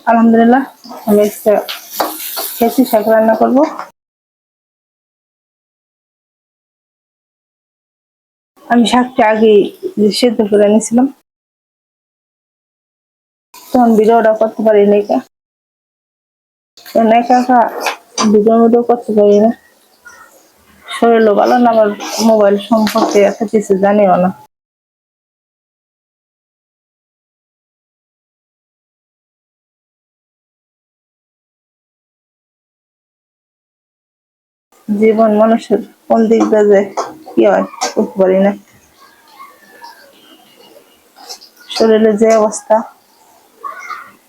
আলহামদুলিল্লাহ, আমি একটা খেঁচি শাক রান্না করব। আমি শাকটা আগে সেদ্ধ করে নিয়েছিলাম, তখন ভিডিওটা করতে পারি নাই। একা একা ভিডিও করতে পারি না, শরীরও ভালো না, আমার মোবাইল সম্পর্কে এত কিছু জানিও না। জীবন মানুষের কোন দিক দিয়ে যে কি হয় বুঝতে পারি না। শরীরের যে অবস্থা,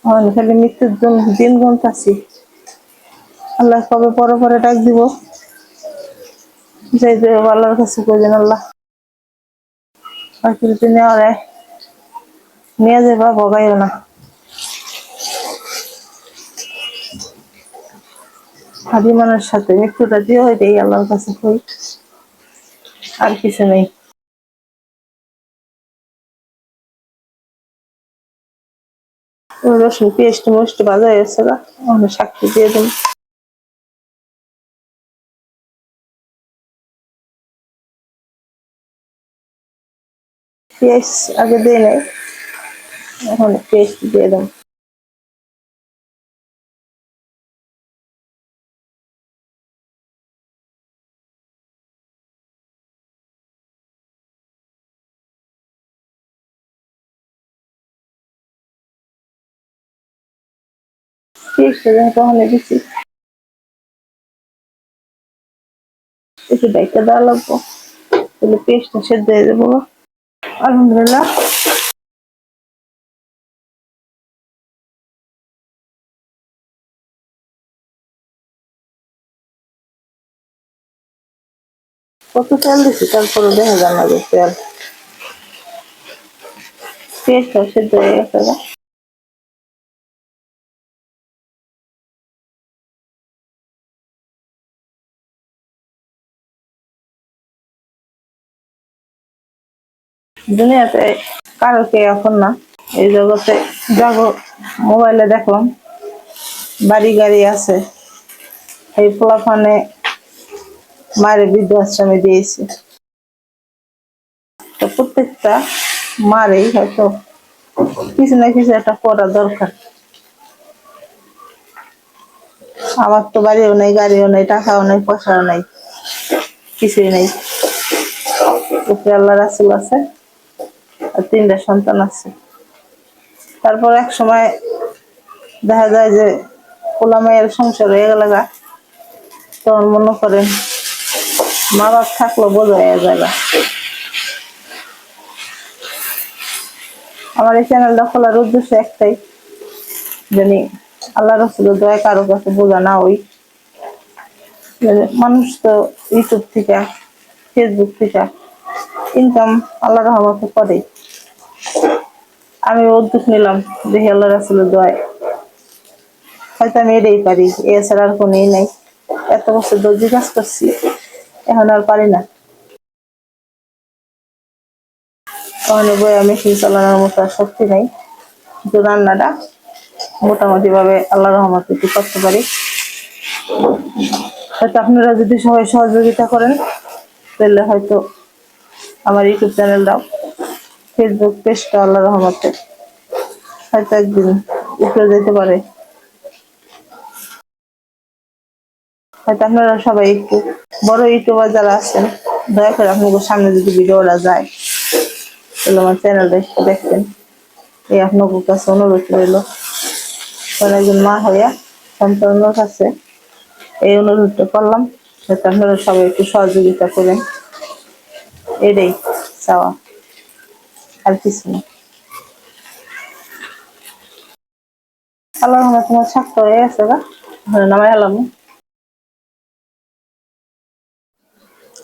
আমি খালি মৃত্যুর জন্য দিন গুনতাছি। আল্লাহ কবে পরে পরে ডাক দিব, যাই দেব আল্লাহর কাছে কইলেন আল্লাহ আখিরাতে নেওয়ারে নিয়ে যাবা, ভগাইও না। হাবিমানের সাথে মৃত্যুটা দিয়ে এটাই আল্লাহর কাছে কই, আর কিছু নেই। রসুন পেস্ট মোস্ট বাজা হয়েছে না, সাক্ষী দিয়ে দিন। পেঁয়াজ আগে দিয়ে নেই, এখন পেস্ট দিয়ে দেন। পেস্ট তখন দিচ্ছি, একটু ডাইটা দেওয়া লাগবো, তাহলে পেস্টটা সেদ্ধ হয়ে যাবো। আলহামদুলিল্লাহ, কত তেল দিচ্ছি তারপরে দেখা যায় না যে তেল, পেস্টটা সেদ্ধ হয়ে গেছে। দুনিয়াতে কারো কে এখন না, এই জগতে যাবো। মোবাইলে দেখলাম বাড়ি গাড়ি আছে, এই পোলাপানে মায়ের বৃদ্ধাশ্রমে দিয়েছে। তো প্রত্যেকটা মারেই হয়তো কিছু না কিছু একটা করা দরকার। আমার তো বাড়িও নেই, গাড়িও নেই, টাকাও নেই, পয়সাও নেই, কিছুই নেই। উপরে আল্লাহ রাসূল আছে আর 3টা সন্তান আছে। তারপর এক সময় দেখা যায় যে পোলা মায়ের সংসার হয়ে গেল, তখন মনে করেন মা বাপ থাকলো বোঝা হয়ে যায়। আমার এই চ্যানেলটা খোলার উদ্দেশ্য একটাই, জানি আল্লাহ রাসূলের দয়া কারো কাছে বোঝা না হই। মানুষ তো ইউটিউব থেকে, ফেসবুক থেকে ইনকাম আল্লাহ রহমতে করে। আমি উদ্যোগ নিলাম, দেখি আল্লাহ রাসূলের দয়ায় হয়তো আমি এটাই পারি, এছাড়া আর কোনো নাই। এত বছর দর্জি কাজ করছি, এখন আর পারি না। তখন বই মেশিন চালানোর মতো আর শক্তি নেই, কিন্তু রান্নাটা মোটামুটি ভাবে আল্লাহ রহমতে একটু করতে পারি। হয়তো আপনারা যদি সবাই সহযোগিতা করেন, তাহলে হয়তো আমার ইউটিউব চ্যানেলটাও, ফেসবুক পেজটা আল্লাহ রহমতে হয়তো একদিন উপরে যেতে পারে। হয়তো আপনারা সবাই একটু বড় ইউটিউবার যারা আছেন, দয়া করে আপনাদের সামনে যদি ভিডিওটা যায়, তাহলে আমার চ্যানেলটা একটু দেখবেন, এই আপনাদের কাছে অনুরোধ রইল। কারণ একজন মা হইয়া সন্তানের কাছে এই অনুরোধটা করলাম, যাতে আপনারা সবাই একটু সহযোগিতা করেন, এটাই চাওয়া, আর কিছু না। আল্লাহ রহমতে তোমার শাকটা হয়ে গেছে গা, নামাই এলাম।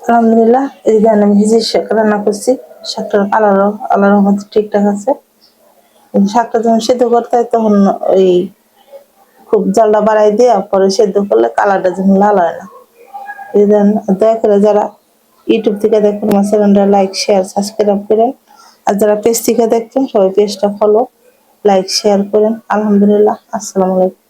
আলহামদুলিল্লাহ, এই যে আমি ভিজির শাক রান্না করছি, শাকটার কালারও আল্লাহর রহমতে ঠিকঠাক আছে। শাকটা যখন সেদ্ধ করতে হয় তখন ওই খুব জালটা বাড়াই দিয়ে পরে সেদ্ধ করলে কালারটা যখন লাল হয় না। এই যে দয়া করে যারা ইউটিউব থেকে দেখবেন আমার চ্যানেলটা লাইক শেয়ার সাবস্ক্রাইব করেন, আর যারা পেজ থেকে দেখবেন সবাই পেজটা ফলো লাইক শেয়ার করেন। আলহামদুলিল্লাহ, আসসালামু আলাইকুম।